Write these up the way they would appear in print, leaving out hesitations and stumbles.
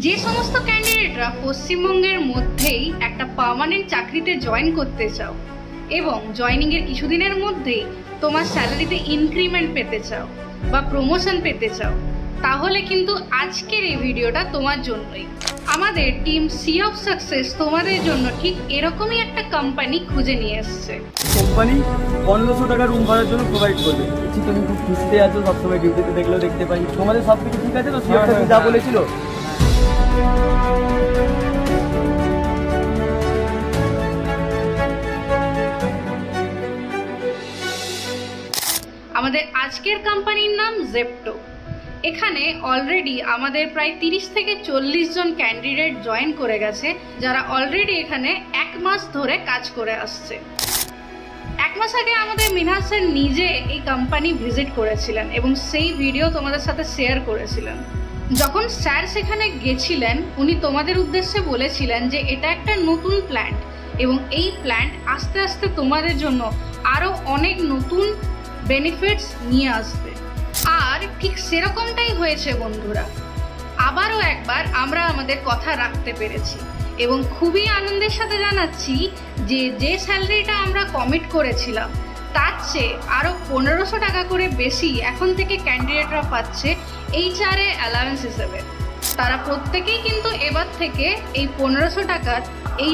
যে সমস্ত ক্যান্ডিডেটরা পশ্চিমবঙ্গের মধ্যেই একটা পার্মানেন্ট চাকরিতে জয়েন করতে চাও এবং জয়েনিং এর কিছুদিনের মধ্যেই তোমার স্যালারিতে ইনক্রিমেন্ট পেতে চাও বা প্রমোশন পেতে চাও, তাহলে কিন্তু আজকের এই ভিডিওটা তোমার জন্যই। আমাদের টিম সি অফ সাকসেস তোমাদের জন্য ঠিক এরকমই একটা কোম্পানি খুঁজে নিয়ে এসেছে। কোম্পানি 1500 টাকা রুম ভাড়ার জন্য প্রোভাইড করবে। তুমি খুব খুশিতে আছো, সবসময় ডিউটিতে দেখলেও দেখতে পাই। তোমাদের সব কিছু ঠিক আছে তো? সি অফ সাকসেস যা বলেছিল। আমাদের আজকের কোম্পানির নাম জেপ্টো। এখানে অলরেডি আমাদের প্রায় 30 থেকে 40 জন ক্যান্ডিডেট জয়েন করে গেছে, যারা অলরেডি এখানে 1 মাস ধরে কাজ করে আসছে। 1 মাস আগে আমাদের মিনহাজ স্যার নিজে এই কোম্পানি ভিজিট করেছিলেন এবং সেই ভিডিও তোমাদের সাথে শেয়ার করেছিলেন। যখন স্যার সেখানে গেছিলেন, উনি তোমাদের উদ্দেশ্যে বলেছিলেন যে এটা একটা নতুন প্ল্যান্ট এবং এই প্ল্যান্ট আস্তে আস্তে তোমাদের জন্য আরও অনেক নতুন বেনিফিটস নিয়ে আসবে। আর ঠিক সেরকমটাই হয়েছে বন্ধুরা। আবারও একবার আমরা আমাদের কথা রাখতে পেরেছি এবং খুবই আনন্দের সাথে জানাচ্ছি যে স্যালারিটা আমরা কমিট করেছিলাম তার চেয়ে আরও 1500 টাকা করে বেশি এখন থেকে ক্যান্ডিডেটরা পাচ্ছে HR অ্যালাউন্স হিসেবে। তারা প্রত্যেকেই কিন্তু এবার থেকে এই 1500 টাকার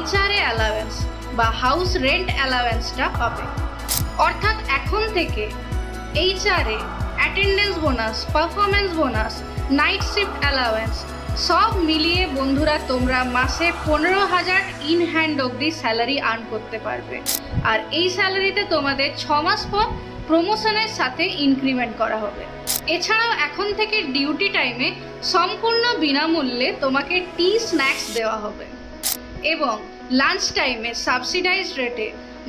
HR অ্যালাউন্স বা হাউস রেন্ট অ্যালাউন্সটা পাবে। অর্থাৎ এখন থেকে HR attendance bonus, performance bonus, night shift allowance সব মিলিয়ে বন্ধুরা তোমরা মাসে 15,000 ইন হ্যান্ড অবধি স্যালারি আর্ন করতে পারবে। আর এই স্যালারিতে তোমাদের 6 মাস পর প্রমোশনের সাথে ইনক্রিমেন্ট করা হবে। এছাড়াও এখন থেকে ডিউটি টাইমে সম্পূর্ণ বিনামূল্যে তোমাকে টি স্ন্যাক্স দেওয়া হবে এবং লাঞ্চ টাইমে সাবসিডাইজড রেটে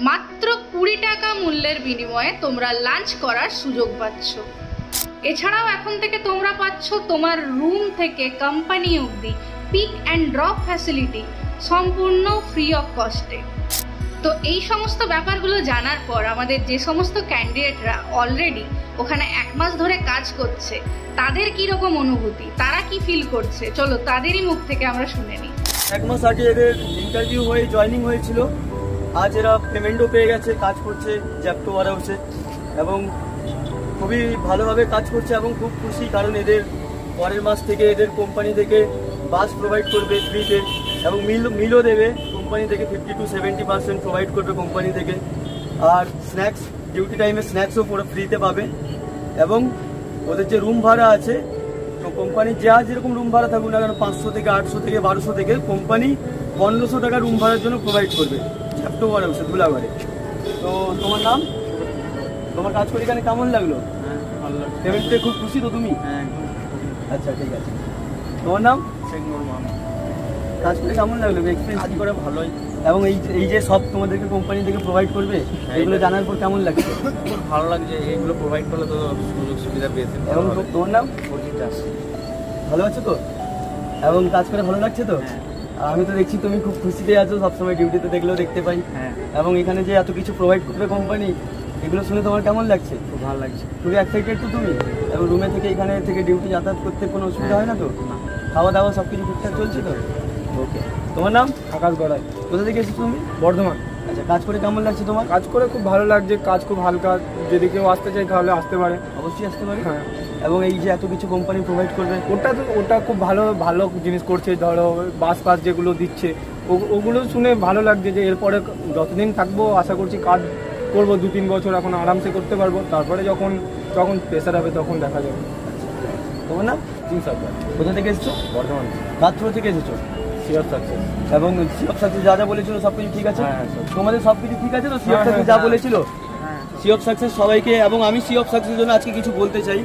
মাত্র 20 টাকা মূল্যের বিনিময়ে তোমরা লাঞ্চ করার সুযোগ পাচ্ছ। এছাড়াও এখন থেকে তোমরা পাচ্ছ তোমার রুম থেকে কোম্পানি অবধি পিক অ্যান্ড ড্রপ ফ্যাসিলিটি সম্পূর্ণ ফ্রি অফ কস্টে। তো এই সমস্ত ব্যাপারগুলো জানার পর আমাদের যে সমস্ত ক্যান্ডিডেটরা অলরেডি ওখানে 1 মাস ধরে কাজ করছে, তাদের কীরকম অনুভূতি, তারা কি ফিল করছে, চলো তাদেরই মুখ থেকে আমরা শুনে নিই। 1 মাস আগে এদের ইন্টারভিউ হয়ে জয়েনিং হয়েছিল। আজ এরা পেমেন্টও পেয়ে গেছে, কাজ করছে জেপ্টো ওয়ারহাউসে এবং খুবই ভালোভাবে কাজ করছে এবং খুব খুশি, কারণ এদের পরের মাস থেকে এদের কোম্পানি থেকে বাস প্রোভাইড করবে ফ্রিতে এবং মিলও দেবে কোম্পানি থেকে। 50 to 70% প্রোভাইড করবে কোম্পানি থেকে। আর স্ন্যাক্স, ডিউটি টাইমে স্ন্যাক্সও পুরো ফ্রিতে পাবে এবং ওদের যে রুম ভাড়া আছে, তো কোম্পানি যা যেরকম রুম ভাড়া থাকুক না কেন, 500 থেকে 800 থেকে 1200 থেকে কোম্পানি 1500 টাকা রুম ভাড়ার জন্য প্রোভাইড করবে জেপ্টো ওয়ারহাউসে ধুলাগড়ে। তো তোমার নাম, তোমার কাজ করে এখানে কেমন লাগলো? ভালো লাগছে। পেমেন্টে খুব খুশি তো তুমি? হ্যাঁ। আচ্ছা ঠিক আছে। তোমার নাম? শেখ নুর মোহাম্মদ। কাজ করে কেমন লাগলো? এক্সপিরিয়েন্স কাজ করে ভালোই। এবং এই যে সব তোমাদেরকে কোম্পানি থেকে প্রোভাইড করবে, এগুলো জানার পর কেমন লাগছে? খুব ভালো লাগছে, এইগুলো প্রোভাইড করলে তো সুযোগ সুবিধা পেয়েছে। এবং তোমার নাম? অর্জিত দাস। ভালো আছো তো? এবং কাজ করে ভালো লাগছে তো? হ্যাঁ। আমি তো দেখছি তুমি খুব খুশিতে আছো, সবসময় ডিউটিতে দেখলেও দেখতে পাই। হ্যাঁ। এবং এখানে যে এত কিছু প্রোভাইড করবে কোম্পানি, এগুলো শুনে তোমার কেমন লাগছে? খুব ভালো লাগছে। খুবই এক্সাইটেড তো তুমি? এবং রুমে থেকে এখানে থেকে ডিউটি যাতায়াত করতে কোনো অসুবিধা হয় না তো? না। খাওয়া দাওয়া সব কিছু ঠিকঠাক চলছে তো? ওকে। তোমার নাম? আকাশ গড়াই। কোথা থেকে এসেছো তুমি? বর্ধমান। আচ্ছা, কাজ করে কেমন লাগছে তোমার? কাজ করে খুব ভালো লাগছে, কাজ খুব হালকা, যদি কেউ আসতে চায় তাহলে আসতে পারে। অবশ্যই আসতে পারি। হ্যাঁ। এবং এই যে এত কিছু কোম্পানি প্রোভাইড করবে, ওটা খুব ভালো ভালো জিনিস করছে। ধরো বাস যেগুলো দিচ্ছে, ওগুলো শুনে ভালো লাগছে যে এরপরে যতদিন থাকবো আশা করছি কাজ করবো 2-3 বছর, এখন আরামসে করতে পারবো। তারপরে যখন প্রেশার হবে তখন দেখা যাবে। তোমার নাম? কোথা থেকে এসেছো? বর্ধমান। রাত্র থেকে এসেছো? Sea of success. এবং সি অফ সাকসেস যা যা বলেছিল সব কিছু ঠিক আছে? হ্যাঁ, সব। তোমাদের সব কিছু ঠিক আছে তো? সি অফ হ্যাঁ, সাকসেস যা হ্যাঁ। বলেছিল, সি অফ সাকসেস সবাইকে, এবং আমি সি অফ সাকসেসের জন্য আজকে কিছু বলতে চাই।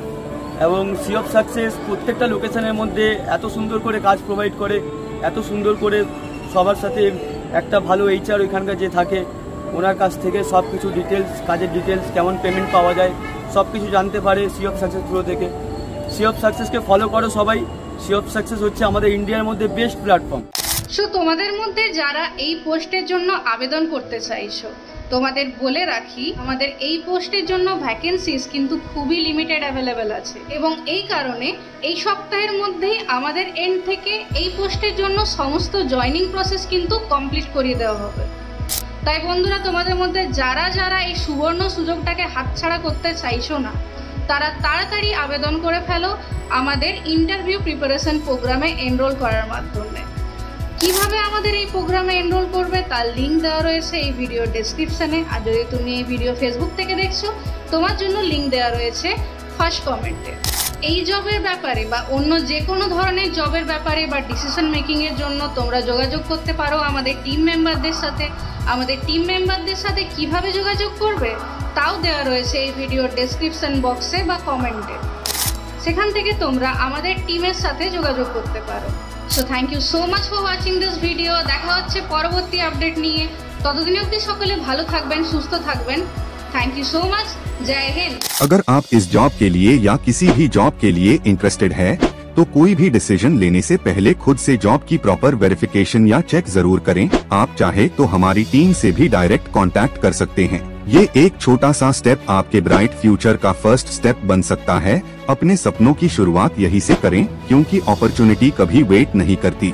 এবং সি অফ সাকসেস প্রত্যেকটা লোকেশনের মধ্যে এত সুন্দর করে কাজ প্রোভাইড করে, এত সুন্দর করে সবার সাথে একটা ভালো HR ওইখানকার যে থাকে, ওনার কাছ থেকে সব কিছু ডিটেলস, কাজের ডিটেলস, কেমন পেমেন্ট পাওয়া যায় সব কিছু জানতে পারে সি অফ সাকসেস প্রো থেকে। সি অফ সাকসেসকে ফলো করো সবাই। সি অফ সাকসেস হচ্ছে আমাদের ইন্ডিয়ার মধ্যে বেস্ট প্ল্যাটফর্ম। সো তোমাদের মধ্যে যারা এই পোস্টের জন্য আবেদন করতে চাইছো, তোমাদের বলে রাখি, আমাদের এই পোস্টের জন্য ভ্যাকেন্সিস কিন্তু খুবই লিমিটেড অ্যাভেলেবেল আছে, এবং এই কারণে এই সপ্তাহের মধ্যেই আমাদের এন্ড থেকে এই পোস্টের জন্য সমস্ত জয়নিং প্রসেস কিন্তু কমপ্লিট করিয়ে দেওয়া হবে। তাই বন্ধুরা, তোমাদের মধ্যে যারা যারা এই সুবর্ণ সুযোগটাকে হাতছাড়া করতে চাইছো না, তারা তাড়াতাড়ি আবেদন করে ফেলো আমাদের ইন্টারভিউ প্রিপারেশন প্রোগ্রামে এনরোল করার মাধ্যমে। কিভাবে আমাদের এই প্রোগ্রামে এনরোল করবে তার লিঙ্ক দেওয়া রয়েছে এই ভিডিও ডেসক্রিপশনে। আর যদি তুমি এই ভিডিও ফেসবুক থেকে দেখছো, তোমার জন্য লিঙ্ক দেওয়া রয়েছে ফার্স্ট কমেন্টে। এই জবের ব্যাপারে বা অন্য যে কোনো ধরনের জবের ব্যাপারে বা ডিসিশন মেকিংয়ের জন্য তোমরা যোগাযোগ করতে পারো আমাদের টিম মেম্বারদের সাথে। আমাদের টিম মেম্বারদের সাথে কিভাবে যোগাযোগ করবে তাও দেওয়া রয়েছে এই ভিডিওর ডেসক্রিপশন বক্সে বা কমেন্টে। সেখান থেকে তোমরা আমাদের টিমের সাথে যোগাযোগ করতে পারো। So thank you so much for watching this video. দেখা হচ্ছে পরবর্তী আপডেট নিয়ে। ততদিন অবধি সকলে ভালো থাকবেন, সুস্থ থাকবেন। Thank you so much. जय हिंद। अगर आप इस जॉब के लिए या किसी भी जॉब के लिए इंटरेस्टेड है तो कोई भी डिसीजन लेने से पहले खुद से जॉब की प्रॉपर वेरिफिकेशन या चेक जरूर करें। आप चाहे तो हमारी टीम से भी डायरेक्ट कांटेक्ट कर सकते हैं। ये एक छोटा सा स्टेप आपके ब्राइट फ्यूचर का फर्स्ट स्टेप बन सकता है। अपने सपनों की शुरुआत यहीं से करें, क्योंकि अपॉर्चुनिटी कभी वेट नहीं करती।